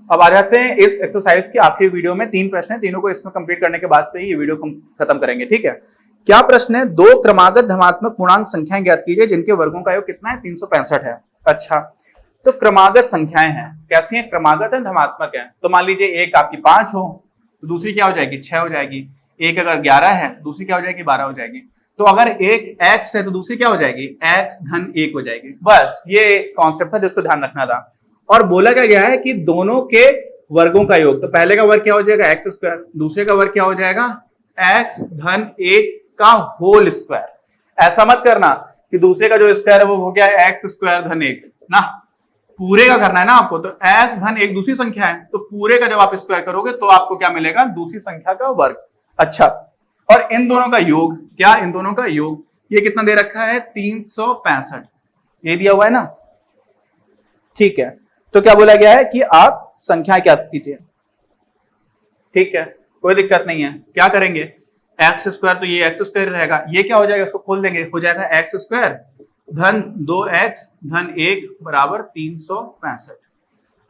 अब आ जाते हैं इस एक्सरसाइज की आखिरी वीडियो में। 3 प्रश्न है, तीनों को इसमें कंप्लीट करने के बाद से ही ये वीडियो खत्म करेंगे। ठीक है, क्या प्रश्न है? 2 क्रमागत धनात्मक पूर्णांक संख्याएं ज्ञात कीजिए जिनके वर्गों का योग कितना है? 365 है। अच्छा, तो क्रमागत संख्याएं हैं, कैसी हैं? क्रमागत है, धनात्मक है। तो मान लीजिए एक आपकी 5 हो तो दूसरी क्या हो जाएगी? 6 हो जाएगी। एक अगर 11 है दूसरी क्या हो जाएगी? 12 हो जाएगी। तो अगर एक x है तो दूसरी क्या हो जाएगी? x धन 1 हो जाएगी। बस ये कॉन्सेप्ट था जिसको ध्यान रखना था। और बोला क्या गया है कि दोनों के वर्गों का योग, तो पहले का वर्ग क्या हो जाएगा? एक्स स्क्वायर, दूसरे का वर्ग क्या हो जाएगा? एक्स धन 1 का होल स्क्वायर। ऐसा मत करना कि दूसरे का जो स्क्वायर है वो हो गया एक्स स्क्वायर धन 1 ना, पूरे का करना है ना आपको। तो एक्स धन 1 दूसरी संख्या है, तो पूरे का जब आप स्क्वायर करोगे तो आपको क्या मिलेगा? दूसरी संख्या का वर्ग। अच्छा, और इन दोनों का योग क्या? इन दोनों का योग ये कितना दे रखा है? 365, ये दिया हुआ है ना। ठीक है, तो क्या बोला गया है कि आप संख्या क्या कीजिए। ठीक है, कोई दिक्कत नहीं है। क्या करेंगे? एक्स स्क्वायर, तो ये एक्स स्क्वायर रहेगा, ये क्या हो जाएगा? इसको खोल देंगे, हो जाएगा एक्स स्क्वायर धन 2x धन 1 बराबर 365।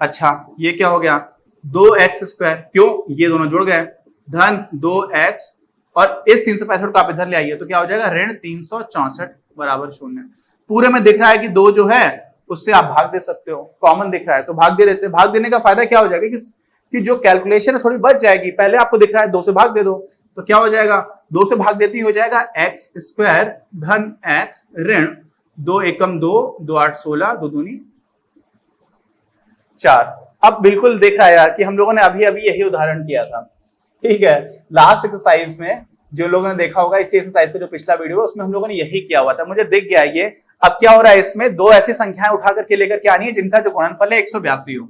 अच्छा, ये क्या हो गया? 2x स्क्वायर, क्यों? ये दोनों जुड़ गए, धन 2x और इस 365 को आप इधर ले आइए तो क्या हो जाएगा? ऋण 364 बराबर 0। पूरे में दिख रहा है कि 2 जो है उससे आप भाग दे सकते हो, कॉमन दिख रहा है तो भाग दे देते हैं। भाग देने का फायदा क्या हो जाएगा कि जो कैलकुलेशन है थोड़ी बच जाएगी। पहले आपको दिख रहा है 2 से भाग दे दो, तो क्या हो जाएगा? 2 से भाग देती हो जाएगा एक्स स्क्वायर धन एक्स ऋण 2 एकम 2, 2 8 16, 2 दूनी 4। अब बिल्कुल दिख रहा है यार कि हम लोगों ने अभी अभी यही उदाहरण किया था। ठीक है, लास्ट एक्सरसाइज में जो लोगों ने देखा होगा इसी एक्सरसाइज का जो पिछला वीडियो है उसमें हम लोगों ने यही किया हुआ था, मुझे दिख गया ये। अब क्या हो रहा है? इसमें 2 ऐसी संख्याएं उठा करके लेकर के आनी है जिनका जो गुणनफल है 182 हो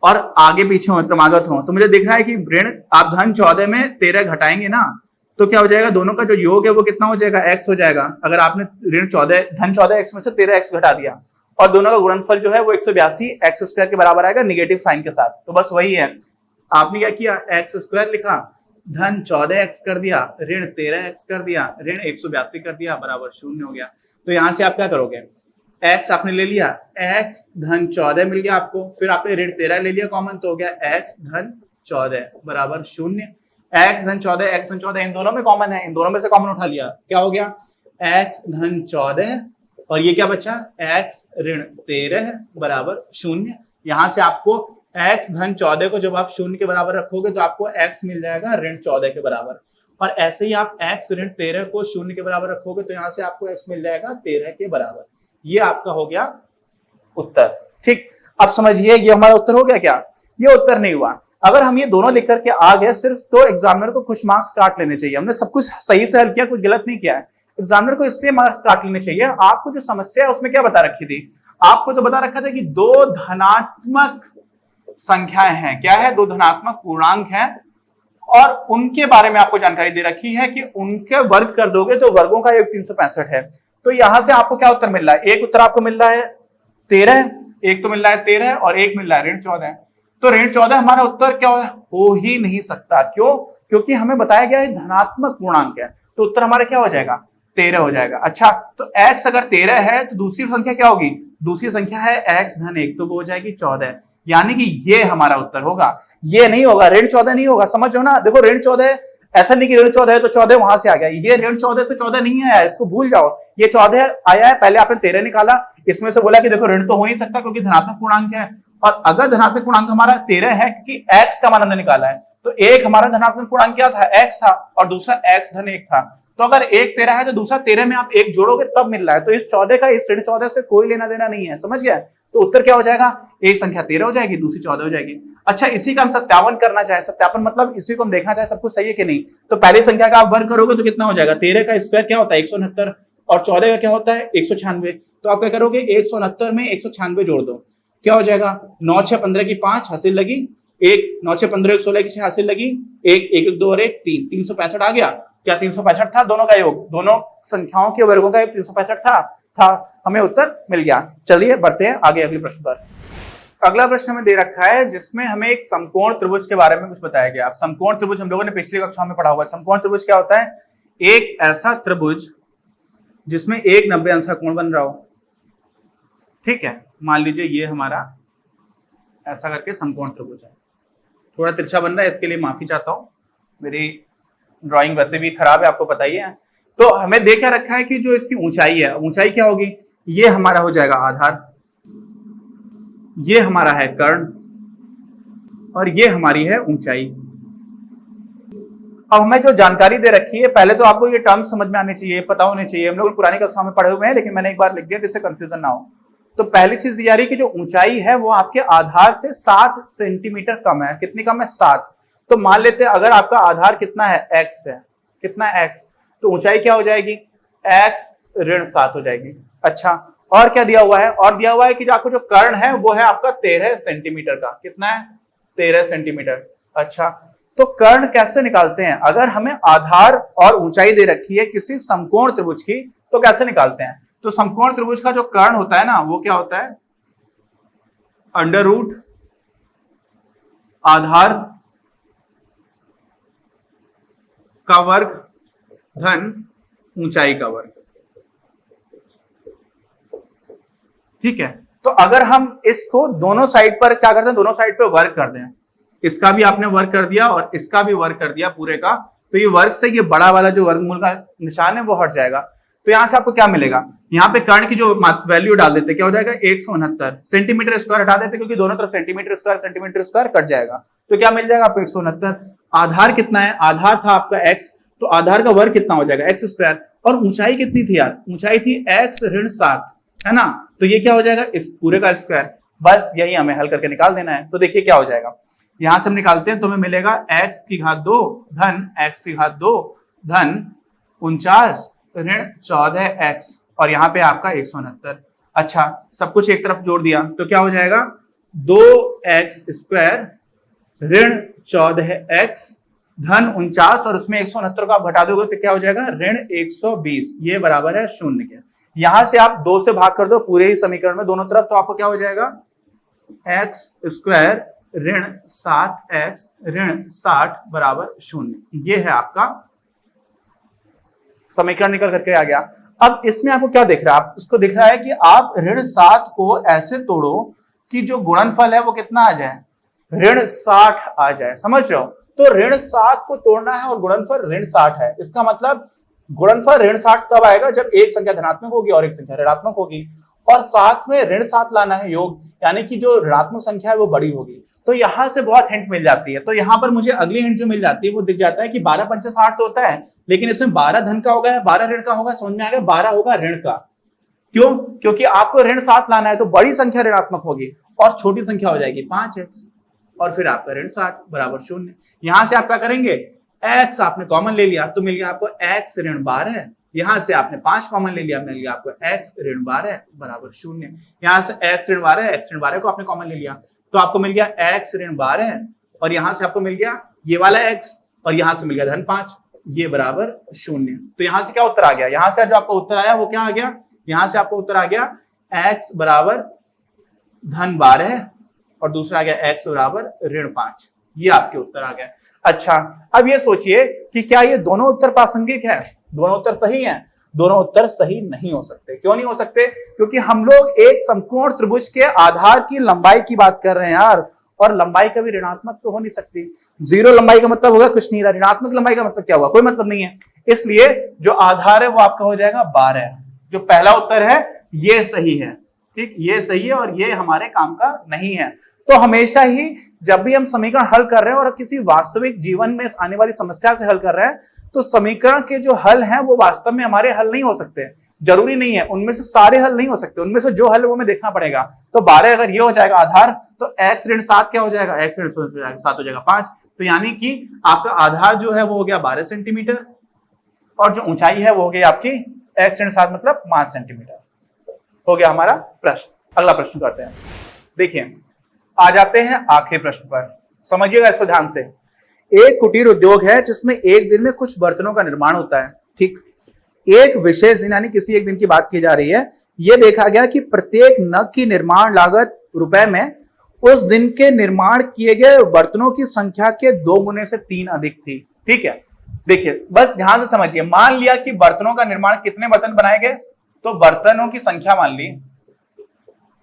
और आगे पीछे हो, क्रमागत हो। तो मुझे दिख रहा है कि ऋण आप धन 14 में 13 घटाएंगे ना, तो क्या हो जाएगा? दोनों का जो योग है वो कितना हो जाएगा? x हो जाएगा। अगर आपने ऋण 14 धन 14 x में से 13 x घटा दिया और दोनों का गुणनफल जो है वो 182 एक्स स्क्वायर के बराबर आएगा, निगेटिव साइन के साथ। तो बस वही है, आपने क्या किया? एक्स स्क्वायर लिखा, धन 14x कर दिया, ऋण 13x कर दिया, ऋण 182 कर दिया, बराबर 0 हो गया। तो यहां से आप क्या करोगे? x आपने ले लिया, x धन 14 मिल गया आपको, फिर आपने ऋण 13 ले लिया कॉमन, तो हो गया x धन 14 बराबर 0। x धन 14 इन दोनों में कॉमन है, इन दोनों में से कॉमन उठा लिया, क्या हो गया? x धन 14 और ये क्या बचा? x ऋण 13 बराबर 0। यहां से आपको x धन 14 को जब आप 0 के बराबर रखोगे तो आपको x मिल जाएगा ऋण 14 के बराबर, और ऐसे ही आप x ऋण 13 को 0 के बराबर रखोगे तो यहां से आपको x मिल जाएगा 13 के बराबर। ये आपका हो गया उत्तर। ठीक, अब समझिए ये हमारा उत्तर हो गया क्या? ये उत्तर नहीं हुआ। अगर हम ये दोनों लिख करके आ गए सिर्फ तो एग्जामिनर को कुछ मार्क्स काट लेने चाहिए। हमने सब कुछ सही से हल किया, कुछ गलत नहीं किया है। एग्जामिनर को इसलिए मार्क्स काट लेने चाहिए, आपको जो समस्या है उसमें क्या बता रखी थी? आपको तो बता रखा था कि 2 धनात्मक संख्याएं हैं। क्या है? 2 धनात्मक पूर्णांक हैं और उनके बारे में आपको जानकारी दे रखी है कि उनके वर्ग कर दोगे तो वर्गों का योग 365 है। तो यहां से आपको क्या उत्तर मिल रहा है? एक उत्तर आपको मिल रहा है 13, एक तो मिल रहा है 13 और एक मिल रहा है ऋण 14। तो ऋण 14 हमारा उत्तर क्या हो ही नहीं सकता। क्यों? क्योंकि हमें बताया गया है धनात्मक पूर्णांक है, तो उत्तर हमारा क्या हो जाएगा? 13 हो जाएगा। अच्छा, तो x अगर 13 है तो दूसरी संख्या क्या होगी? दूसरी संख्या है x धन 1, तो वो हो जाएगी 14, यानी कि ये हमारा उत्तर होगा। ये नहीं होगा, ऋण 14 नहीं होगा, समझो ना। देखो ऋण 14 ऐसा नहीं कि ऋण 14 है तो 14 वहां से आ गया, ये ऋण 14 से 14 नहीं आया, इसको भूल जाओ। ये 14 आया है, पहले आपने 13 निकाला, इसमें से बोला कि देखो ऋण तो हो नहीं सकता क्योंकि धनात्मक पूर्णांक है, और अगर धनात्मक पूर्णांक हमारा 13 है क्योंकि x का मान हमने निकाला है, तो एक हमारा धनात्मक पूर्णांक क्या था? x था, और दूसरा x धन 1 था। तो अगर एक 13 है तो दूसरा 13 में आप एक जोड़ोगे तब मिल रहा है। तो इस 14 का इस ऋण 14 से कोई लेना देना नहीं है, समझ गया? तो उत्तर क्या हो जाएगा? एक संख्या 13 हो जाएगी, दूसरी 14 हो जाएगी। अच्छा, इसी का हम सत्यापन करना चाहे, सत्यापन मतलब इसी को हम देखना चाहे सब कुछ सही है कि नहीं, तो पहली संख्या का आप वर्ग करोगे तो कितना हो जाएगा? 13 का स्क्वायर क्या होता है? 169, और 14 का क्या होता है? 196। तो आप क्या करोगे? 169 में 196 जोड़ दो, क्या हो जाएगा? 9 6 15 की 5 हासिल लगी, 1 9 6 15 16 की 6 हासिल लगी, 1 1 2 और 1 3, 365 आ गया। क्या 365 था दोनों का योग? दोनों संख्याओं के वर्गों का योग 365 था, हमें उत्तर मिल गया। चलिए बढ़ते हैं आगे अगले प्रश्न पर। अगला प्रश्न हमें दे रखा है जिसमें हमें एक समकोण त्रिभुज के बारे में कुछ बताया गया। समकोण त्रिभुज हम लोगों ने पिछली कक्षा में पढ़ा हुआ है। समकोण त्रिभुज क्या होता है? एक ऐसा त्रिभुज जिसमें एक 90 अंश का कोण बन रहा हो, ठीक है। मान लीजिए ये हमारा ऐसा करके समकोण त्रिभुज है, थोड़ा तिरछा बन रहा है, इसके लिए माफी चाहता हूं, मेरी ड्राइंग वैसे भी खराब है, आपको पता ही है। तो हमें देख क्या रखा है कि जो इसकी ऊंचाई है, ऊंचाई क्या होगी, ये हमारा हो जाएगा आधार, ये हमारा है कर्ण, और ये हमारी है ऊंचाई। अब हमें जो जानकारी दे रखी है, पहले तो आपको ये टर्म्स समझ में आने चाहिए, पता होने चाहिए। हम लोग पुरानी कक्षा में पढ़े हुए हैं, लेकिन मैंने एक बार लिख दिया जिससे कंफ्यूजन ना हो। तो पहली चीज दी जा रही है कि जो ऊंचाई है वो आपके आधार से 7 सेंटीमीटर कम है। कितनी कम है, 7। तो मान लेते हैं अगर आपका आधार कितना है, x है, कितना x, तो ऊंचाई क्या हो जाएगी, x ऋण 7 हो जाएगी। अच्छा, और क्या दिया हुआ है, और दिया हुआ है कि जो आपको जो कर्ण है वो है आपका 13 सेंटीमीटर का। कितना है, 13 सेंटीमीटर। अच्छा, तो कर्ण कैसे निकालते हैं, अगर हमें आधार और ऊंचाई दे रखी है किसी समकोण त्रिभुज की, तो कैसे निकालते हैं। तो समकोण त्रिभुज का जो कर्ण होता है ना, वो क्या होता है, अंडर रूट आधार का वर्ग धन ऊंचाई का वर्ग, ठीक है। तो अगर हम इसको दोनों साइड पर क्या करते हैं, दोनों साइड पे वर्ग कर दें, इसका भी आपने वर्ग कर दिया और इसका भी वर्ग कर दिया पूरे का, तो ये वर्ग से ये बड़ा वाला जो वर्गमूल का निशान है वो हट जाएगा। तो यहां से आपको क्या मिलेगा, यहाँ पे कर्ण की जो वैल्यू डाल देते, क्या हो जाएगा, 169 सेंटीमीटर स्क्वायर हटा देते, क्योंकि दोनों तरफ सेंटीमीटर स्क्वायर कट जाएगा, तो क्या मिल जाएगा आपको 169। आधार कितना है, आधार था आपका x, तो आधार का वर्ग कितना हो जाएगा, x स्क्वायर, और ऊंचाई कितनी थी यार, ऊंचाई थी x ऋण 7, है ना। तो ये क्या हो जाएगा, इस पूरे का स्क्वायर। बस यही हमें हल करके निकाल देना है। तो देखिए क्या हो जाएगा, यहां से हम निकालते हैं तो हमें मिलेगा x की घात 2 धन x की घात 2 धन 49 ऋण 14x, और यहाँ पे आपका 169। अच्छा, सब कुछ एक तरफ जोड़ दिया तो क्या हो जाएगा, 2x स्क्वायर ऋण 14x धन 49, और उसमें 169 को आप घटा दोगे तो क्या हो जाएगा, ऋण 120, ये बराबर है 0 के। यहां से आप 2 से भाग कर दो पूरे ही समीकरण में दोनों तरफ, तो आपको क्या हो जाएगा, x स्क्वायर ऋण 7x ऋण 60 बराबर 0। ये है आपका समीकरण, निकल करके आ गया। अब इसमें आपको क्या दिख रहा है, आप इसको दिख रहा है कि आप ऋण 7 को ऐसे तोड़ो कि जो गुणनफल है वो कितना आ जाए, ऋण 60 आ जाए, समझ रहे हो। तो ऋण 7 को तोड़ना है और गुणनफल ऋण 60 है, इसका मतलब गुणनफल ऋण 60 तब आएगा जब एक संख्या धनात्मक होगी और एक संख्या ऋणात्मक होगी, और साथ में ऋण 7 लाना है योग, यानी कि जो ऋणात्मक संख्या है वो बड़ी होगी। तो यहां से बहुत हिंट मिल जाती है। तो यहां पर मुझे अगली हिंट जो मिल जाती है वो दिख जाता है कि 12 पंचे 60 तो होता है, लेकिन इसमें 12 धन का होगा, 12 ऋण का होगा, समझ में आ गया, 12 होगा ऋण का। क्यों, क्योंकि आपको ऋण 7 लाना है, तो बड़ी संख्या ऋणात्मक होगी और छोटी संख्या हो जाएगी 5x, और फिर आपका ऋण 60 बराबर 0। यहां से आप क्या करेंगे, x आपने कॉमन ले लिया तो मिल गया आपको x ऋण 12, यहां से आपने 5 कॉमन ले लिया, मिल गया आपको x ऋण 12 बराबर 0। यहां से x ऋण 12 को आपने कॉमन ले लिया तो आपको मिल गया x ऋण 12, और यहां से आपको मिल गया ये वाला x, और यहां से मिल गया धन 5, ये बराबर 0। तो यहां से क्या उत्तर आ गया, यहां से जो आपका उत्तर आया वो क्या आ गया, यहां से आपको उत्तर आ गया x बराबर धन 12 और दूसरा आ गया x बराबर ऋण 5, ये आपके उत्तर आ गया। अच्छा, अब ये सोचिए कि क्या ये दोनों उत्तर प्रासंगिक है, दोनों उत्तर सही हैं, दोनों उत्तर सही नहीं हो सकते। क्यों नहीं हो सकते, क्योंकि हम लोग एक समकोण त्रिभुज के आधार की लंबाई की बात कर रहे हैं यार, और लंबाई कभी ऋणात्मक तो हो नहीं सकती। 0 लंबाई का मतलब होगा कुछ नहीं रहा, ऋणात्मक लंबाई का मतलब क्या हुआ, कोई मतलब नहीं है। इसलिए जो आधार है वो आपका हो जाएगा 12। जो पहला उत्तर है ये सही है, ठीक, ये सही है और ये हमारे काम का नहीं है। तो हमेशा ही जब भी हम समीकरण हल कर रहे हैं और किसी वास्तविक जीवन में आने वाली समस्या से हल कर रहे हैं, तो समीकरण के जो हल हैं वो वास्तव में हमारे हल नहीं हो सकते, जरूरी नहीं है, उनमें से सारे हल नहीं हो सकते, उनमें से जो हल है वो हमें देखना पड़ेगा। तो 12 अगर ये हो जाएगा आधार, तो x ऋण 7 क्या हो जाएगा, x ऋण 7 हो जाएगा 5। तो यानी कि आपका आधार जो है वो हो गया 12 सेंटीमीटर, और जो ऊंचाई है वो हो गई आपकी x ऋण 7 मतलब 5 सेंटीमीटर। हो गया हमारा प्रश्न। अगला प्रश्न करते हैं। देखिए, आ जाते हैं आखिरी प्रश्न पर, समझिएगा इसको ध्यान से। एक कुटीर उद्योग है जिसमें एक दिन में कुछ बर्तनों का निर्माण होता है, ठीक। एक विशेष दिन यानी किसी एक दिन की बात की जा रही है। यह देखा गया कि प्रत्येक नग की निर्माण लागत रुपए में उस दिन के निर्माण किए गए बर्तनों की संख्या के 2 गुने से 3 अधिक थी, ठीक है। देखिए बस ध्यान से समझिए, मान लिया कि बर्तनों का निर्माण कितने बर्तन बनाए गए, तो बर्तनों की संख्या मान ली,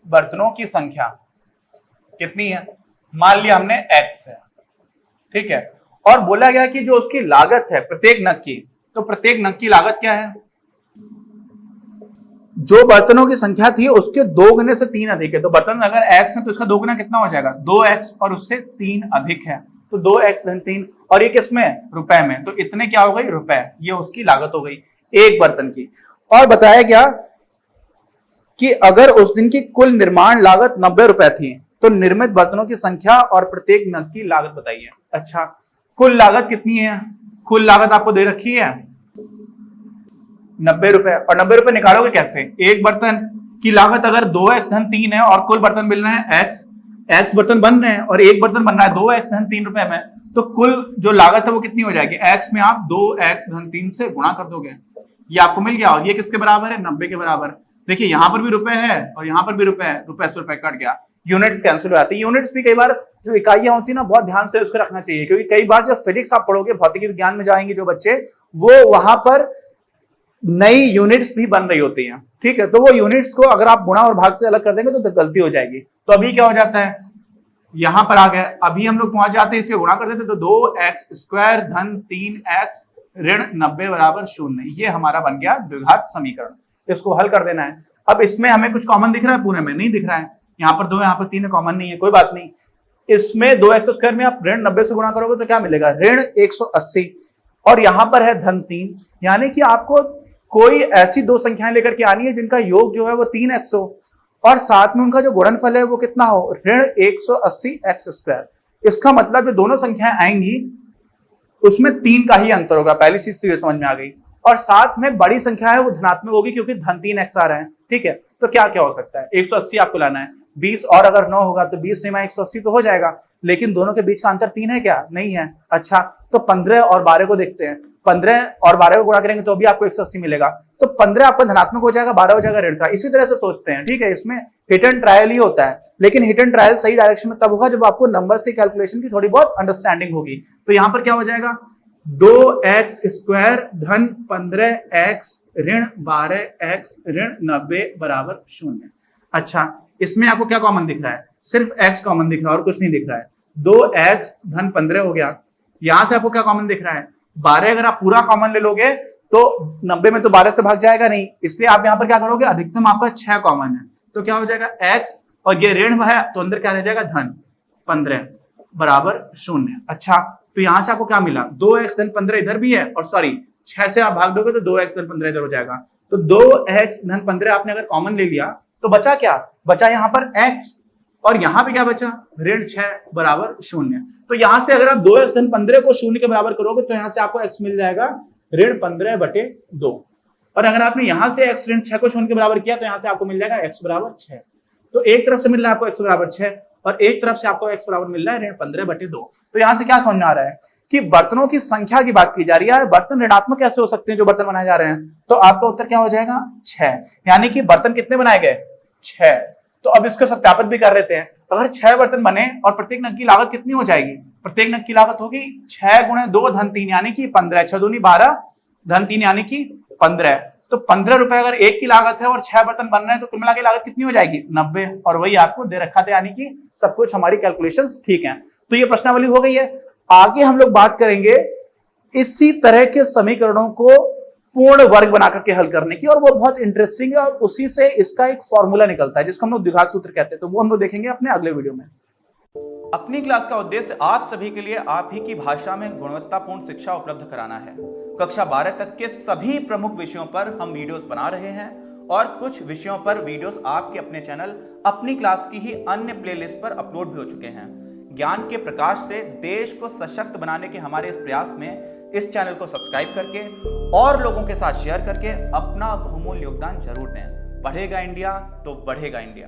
बर्तनों की संख्या कितनी है, मान लिया हमने x है, ठीक है। और बोला गया कि जो उसकी लागत है प्रत्येक नग की, तो प्रत्येक नग की लागत क्या है, जो बर्तनों की संख्या थी उसके 2 गुने से 3 अधिक है। तो बर्तन अगर x है तो इसका 2 गुना कितना हो जाएगा, 2x, और उससे 3 अधिक है तो 2x धन 3, और ये किसमें, रुपए में, तो इतने क्या हो गई, रुपए, ये उसकी लागत हो गई एक बर्तन की। और बताया गया कि अगर उस दिन की कुल निर्माण लागत 90 रुपए थी, तो निर्मित बर्तनों की संख्या और प्रत्येक नग की लागत बताइए। अच्छा, कुल लागत कितनी है, कुल लागत आपको दे रखी है 90 रुपए, और 90 रुपए निकालोगे कैसे, एक बर्तन की लागत अगर 2x धन 3 है और कुल बर्तन मिल रहे हैं x बर्तन बन रहे हैं और एक बर्तन बन रहा है 2x धन 3 रुपए में, तो कुल जो लागत है वो कितनी हो जाएगी, x में आप 2x धन 3 से गुणा कर दोगे, ये आपको मिल गया। और ये किसके बराबर है, 90 के बराबर। देखिए यहां पर भी रुपए है और यहां पर भी रुपए है, रुपए से रुपए कट गया, यूनिट्स कैंसिल हो जाती है। यूनिट्स भी कई बार जो इकाइयां होती है ना, बहुत ध्यान से उसको रखना चाहिए, क्योंकि कई बार जब फिजिक्स आप पढ़ोगे, भौतिकी विज्ञान में जाएंगे जो बच्चे, वो वहां पर नई यूनिट्स भी बन रही होती हैं, ठीक है। तो वो यूनिट्स को अगर आप गुणा और भाग से अलग कर देंगे तो गलती हो जाएगी। तो अभी क्या हो जाता है, यहां पर आ गए, अभी हम लोग पहुंच जाते हैं, इसके गुणा कर देते तो 2x स्क्वायर धन 3x ऋण 90 बराबर 0, ये हमारा बन गया द्विघात समीकरण। इसको हल कर देना है। अब इसमें हमें कुछ कॉमन दिख रहा है, पूरे में नहीं दिख रहा है, यहाँ पर 2 यहाँ पर 3 कॉमन नहीं है, कोई बात नहीं। इसमें 2x स्क्वायर में आप ऋण 90 से गुणा करोगे तो क्या मिलेगा, ऋण 180, और यहां पर है धन 3, यानी कि आपको कोई ऐसी 2 संख्याएं लेकर के आनी है जिनका योग जो है वो 3x हो, और साथ में उनका जो गुणनफल है वो कितना हो, ऋण 180x स्क्वायर। इसका मतलब जो दोनों संख्याएं आएंगी उसमें 3 का ही अंतर होगा, पहली चीज तो ये समझ में आ गई। और साथ में बड़ी संख्या है वो धनात्मक होगी क्योंकि धन 3x आ रहा है, ठीक है। तो क्या क्या हो सकता है, 180 आपको लाना है, 20 और अगर 9 होगा तो 20 नहीं 180 तो हो जाएगा, लेकिन दोनों के बीच का अंतर 3 है क्या, नहीं है। अच्छा, तो 15 और 12 को देखते हैं, 15 और 12 को गुणा करेंगे तो भी आपको 180 मिलेगा, तो 15 आपका धनात्मक हो जाएगा, 12 हो जाएगा ऋण का। इसी तरह से सोचते हैं, ठीक है। इसमें हिट एंड ट्रायल ही होता है, लेकिन हिट एंड ट्रायल सही डायरेक्शन में तब होगा जब आपको नंबर से कैलकुलेशन की थोड़ी बहुत अंडरस्टैंडिंग होगी। तो यहां पर क्या हो जाएगा, 2x स्क्वायर धन 15x ऋण 12x ऋण 90 बराबर 0। अच्छा, इसमें आपको क्या कॉमन दिख रहा है, सिर्फ x कॉमन दिख रहा है और कुछ नहीं दिख रहा है। 2x धन 15 हो गया, यहां से आपको क्या कॉमन दिख रहा है, 12 अगर आप पूरा कॉमन ले लोगे तो 90 में तो 12 से भाग जाएगा नहीं, इसलिए आप यहां पर क्या करोगे, अधिकतम आपका 6 कॉमन है, तो क्या हो जाएगा x, और ये ऋण है तो अंदर क्या रह जाएगा, धन 15 बराबर 0। अच्छा, तो यहां से आपको क्या मिला, 2x धन 15 इधर भी है, और सॉरी 6 से आप भाग दोगे तो 2x धन 15 इधर हो जाएगा। तो 2x धन 15 आपने अगर कॉमन ले लिया तो बचा क्या, बचा यहां पर x, और यहां पे क्या बचा, ऋण 6 बराबर 0। तो यहां से अगर आप 2x धन 15 को 0 के बराबर करोगे तो यहां से आपको x मिल जाएगा ऋण 15/2, और अगर आपने यहां से x ऋण 6 को 0 के बराबर किया तो यहां से आपको मिल जाएगा x बराबर 6। तो एक तरफ से मिल रहा है आपको x बराबर 6 और एक तरफ से आपको x बराबर मिल रहा है ऋण 15/2। तो यहां से क्या समझ में आ रहा है कि बर्तनों की संख्या की बात की जा रही है, बर्तन ऋणात्मक कैसे हो सकते हैं जो बर्तन बनाए जा रहे हैं, तो आपका उत्तर क्या हो जाएगा, 6, यानी कि बर्तन कितने बनाए गए, 6। तो अब इसको सत्यापित भी कर लेते हैं, अगर 6 बर्तन बने और प्रत्येक नग की लागत कितनी हो जाएगी, प्रत्येक नग की लागत होगी 6 गुणे 2 धन 3 यानी कि 15, 6 दूनी 12 धन 3 यानी कि 15, तो 15 रुपए अगर एक की लागत है और 6 बर्तन बन रहे हैं तो कुल मिला के लागत कितनी हो जाएगी, 90, और वही आपको दे रखा था, यानी कि सब कुछ हमारी कैलकुलेशंस ठीक है। तो ये प्रश्नावली हो गई है। आगे हम लोग बात करेंगे इसी तरह के समीकरणों को पूर्ण वर्ग बना करके हल करने की, और वो बहुत इंटरेस्टिंग है, और उसी से इसका एक फॉर्मूला निकलता है जिसको हम लोग द्विघात सूत्र कहते हैं, तो वो हम लोग देखेंगे अपने अगले वीडियो में। अपनी क्लास का उद्देश्य आप सभी के लिए आप ही की भाषा में गुणवत्तापूर्ण शिक्षा उपलब्ध कराना है। कक्षा 12 तक के सभी प्रमुख विषयों पर हम वीडियोस बना रहे हैं, और कुछ विषयों पर वीडियोस आपके अपने चैनल अपनी क्लास की ही अन्य प्लेलिस्ट पर अपलोड भी हो चुके हैं। ज्ञान के प्रकाश से देश को सशक्त बनाने के हमारे इस प्रयास में इस चैनल को सब्सक्राइब करके और लोगों के साथ शेयर करके अपना बहुमूल्य योगदान जरूर दें। पढ़ेगा इंडिया तो बढ़ेगा इंडिया।